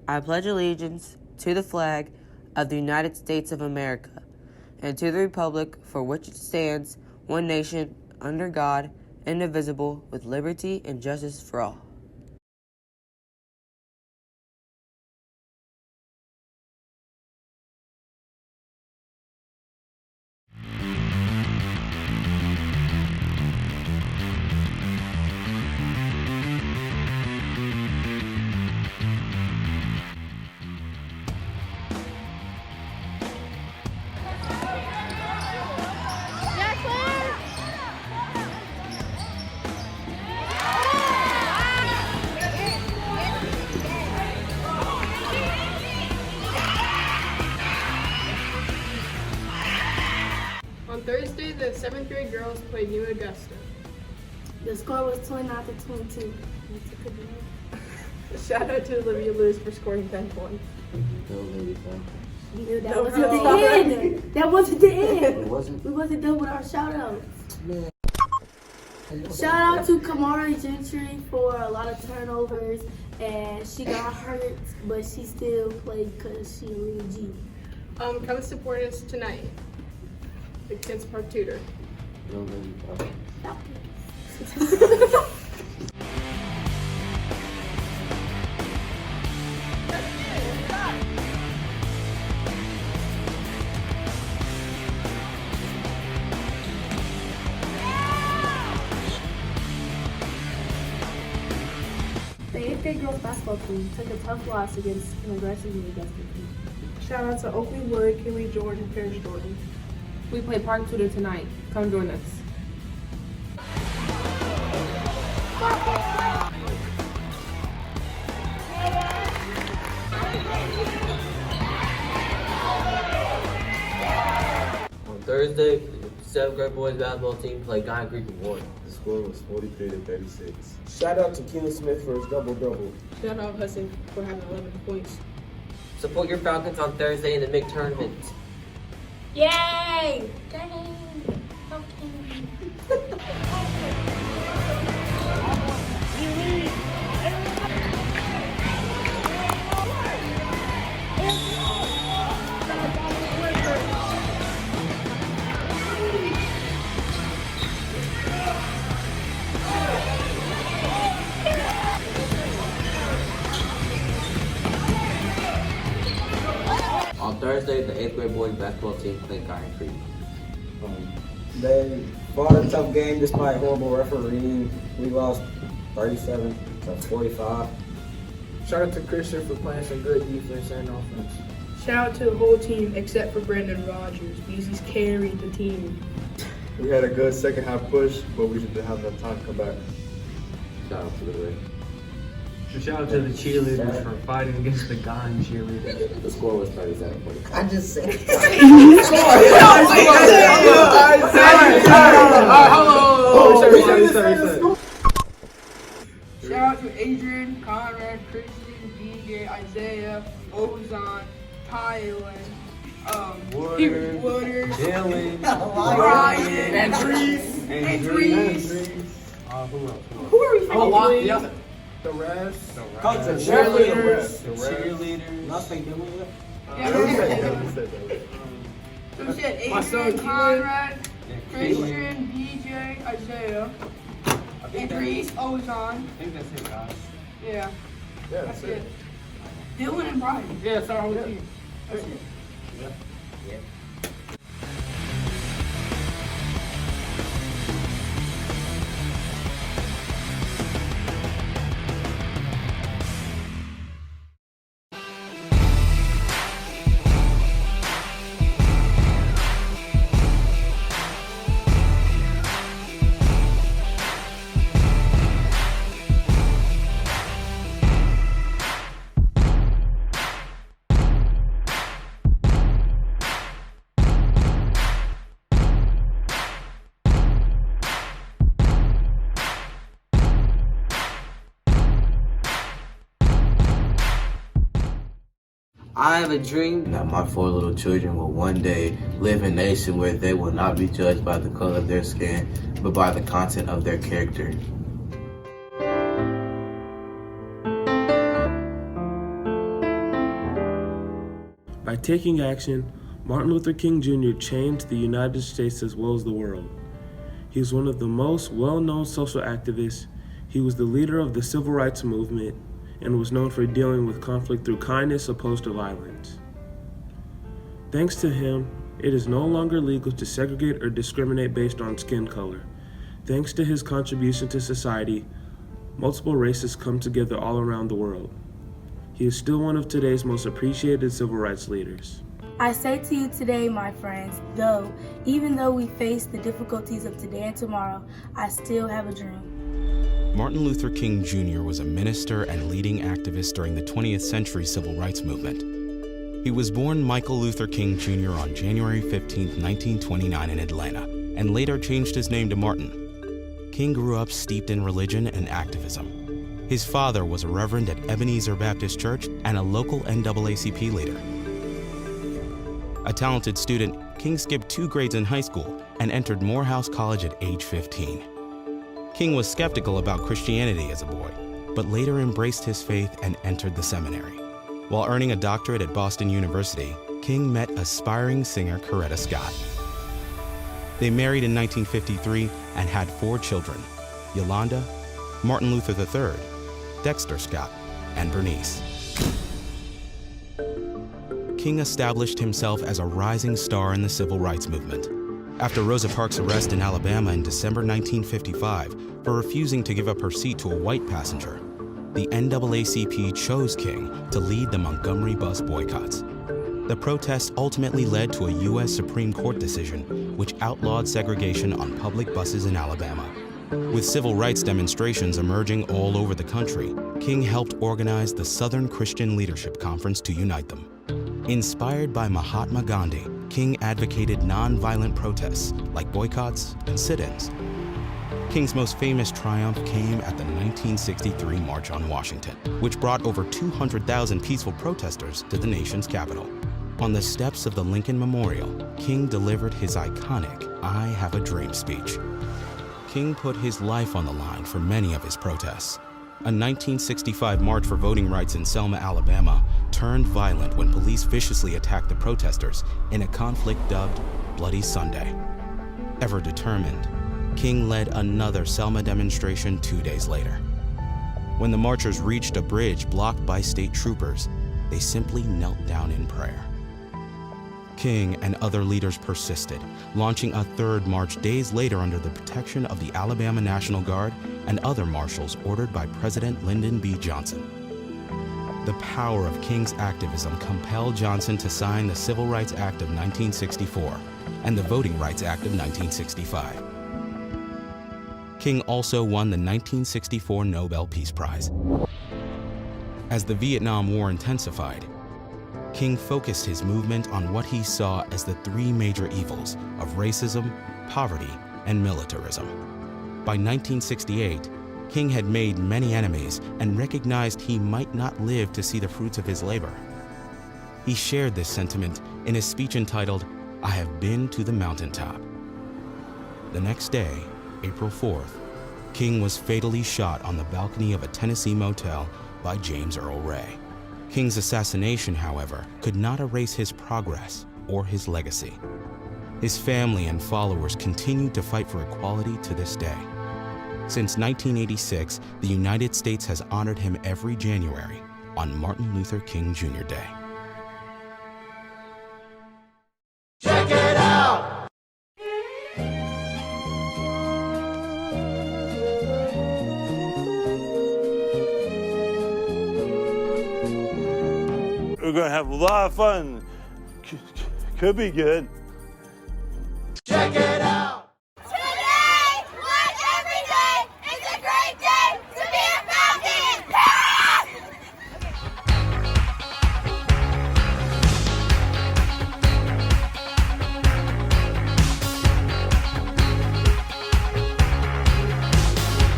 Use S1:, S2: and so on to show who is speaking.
S1: I pledge allegiance to the flag of the United States of America and to the republic for which it stands, one nation, under God, indivisible, with liberty and justice for all.
S2: On Thursday, the 7th grade girls played New Augusta.
S3: The score was 29-22.
S2: Shout out to Olivia Lewis for scoring 10 points.
S3: That wasn't the end. That wasn't the end.
S4: It wasn't?
S3: We wasn't done with our shout outs. Shout out to Kamara Gentry for a lot of turnovers, and she got hurt, but she still played because she a real G.
S2: Come support us tonight against Park Tudor.
S3: The 8th grade girls basketball team took a tough loss against an aggressive New Augusta team.
S2: Shout out to Oakley Wood, Kelly Jordan, Paris Jordan.
S5: We play Park Tudor tonight. Come join us.
S6: On Thursday, the 7th grade boys basketball team played Guy Creek and Ward.
S7: The score was 43-36.
S4: Shout out to Keelan Smith for his double-double.
S2: Shout out Hudson for having 11 points.
S6: Support your Falcons on Thursday in the MIG tournament.
S3: Yay!
S6: On Thursday, the 8th grade boys basketball team played Guy Creek.
S4: They fought a tough game despite horrible refereeing. We lost 37-45.
S8: Shout out to Christian for playing some good defense and offense.
S2: Shout out to the whole team except for Brandon Rogers because he's carried the team.
S7: We had a good second half push, but we just didn't have enough time to come back.
S6: Shout out to the Ray.
S8: Shout out to the cheerleaders for fighting against the Ghan cheerleaders.
S6: The score was 37-45.
S4: I just said
S2: Shout out to Adrian, Conrad, Christian, DJ, Isaiah, Ozon, Tylen, Wooders,
S8: Dylan,
S2: Ryan,
S8: and
S2: Reese.
S8: Who are we
S2: Oh,
S8: The rest.
S4: cheerleaders. Nothing doing it.
S2: So we said
S8: Myself,
S2: Adrian,
S8: Keelan.
S2: Conrad, Christian, DJ, Isaiah, and Reese, Ozon.
S8: I think that's it, guys.
S2: Yeah,
S7: Yeah,
S2: that's it. Dylan and Brian.
S8: Yeah, it's our whole team.
S2: That's it.
S6: I have a dream that my 4 little children will one day live in a nation where they will not be judged by the color of their skin, but by the content of their character.
S9: By taking action, Martin Luther King Jr. changed the United States as well as the world. He was one of the most well-known social activists. He was the leader of the civil rights movement and was known for dealing with conflict through kindness opposed to violence. Thanks to him, it is no longer legal to segregate or discriminate based on skin color. Thanks to his contribution to society, multiple races come together all around the world. He is still one of today's most appreciated civil rights leaders.
S3: I say to you today, my friends, even though we face the difficulties of today and tomorrow, I still have a dream.
S10: Martin Luther King Jr. was a minister and leading activist during the 20th century civil rights movement. He was born Michael Luther King Jr. on January 15, 1929 in Atlanta, and later changed his name to Martin. King grew up steeped in religion and activism. His father was a reverend at Ebenezer Baptist Church and a local NAACP leader. A talented student, King skipped 2 grades in high school and entered Morehouse College at age 15. King was skeptical about Christianity as a boy, but later embraced his faith and entered the seminary. While earning a doctorate at Boston University, King met aspiring singer Coretta Scott. They married in 1953 and had 4 children: Yolanda, Martin Luther III, Dexter Scott, and Bernice. King established himself as a rising star in the civil rights movement. After Rosa Parks' arrest in Alabama in December 1955 for refusing to give up her seat to a white passenger, the NAACP chose King to lead the Montgomery bus boycotts. The protests ultimately led to a U.S. Supreme Court decision which outlawed segregation on public buses in Alabama. With civil rights demonstrations emerging all over the country, King helped organize the Southern Christian Leadership Conference to unite them. Inspired by Mahatma Gandhi, King advocated nonviolent protests like boycotts and sit-ins. King's most famous triumph came at the 1963 March on Washington, which brought over 200,000 peaceful protesters to the nation's capital. On the steps of the Lincoln Memorial, King delivered his iconic "I Have a Dream" speech. King put his life on the line for many of his protests. A 1965 march for voting rights in Selma, Alabama, turned violent when police viciously attacked the protesters in a conflict dubbed Bloody Sunday. Ever determined, King led another Selma demonstration 2 days later. When the marchers reached a bridge blocked by state troopers, they simply knelt down in prayer. King and other leaders persisted, launching a 3rd march days later under the protection of the Alabama National Guard and other marshals ordered by President Lyndon B. Johnson. The power of King's activism compelled Johnson to sign the Civil Rights Act of 1964 and the Voting Rights Act of 1965. King also won the 1964 Nobel Peace Prize. As the Vietnam War intensified, King focused his movement on what he saw as the 3 major evils of racism, poverty, and militarism. By 1968, King had made many enemies and recognized he might not live to see the fruits of his labor. He shared this sentiment in his speech entitled, "I Have Been to the Mountaintop." The next day, April 4th, King was fatally shot on the balcony of a Tennessee motel by James Earl Ray. King's assassination, however, could not erase his progress or his legacy. His family and followers continued to fight for equality to this day. Since 1986, the United States has honored him every January on Martin Luther King Jr. Day.
S11: Check it out!
S12: We're going to have a lot of fun. Could be good.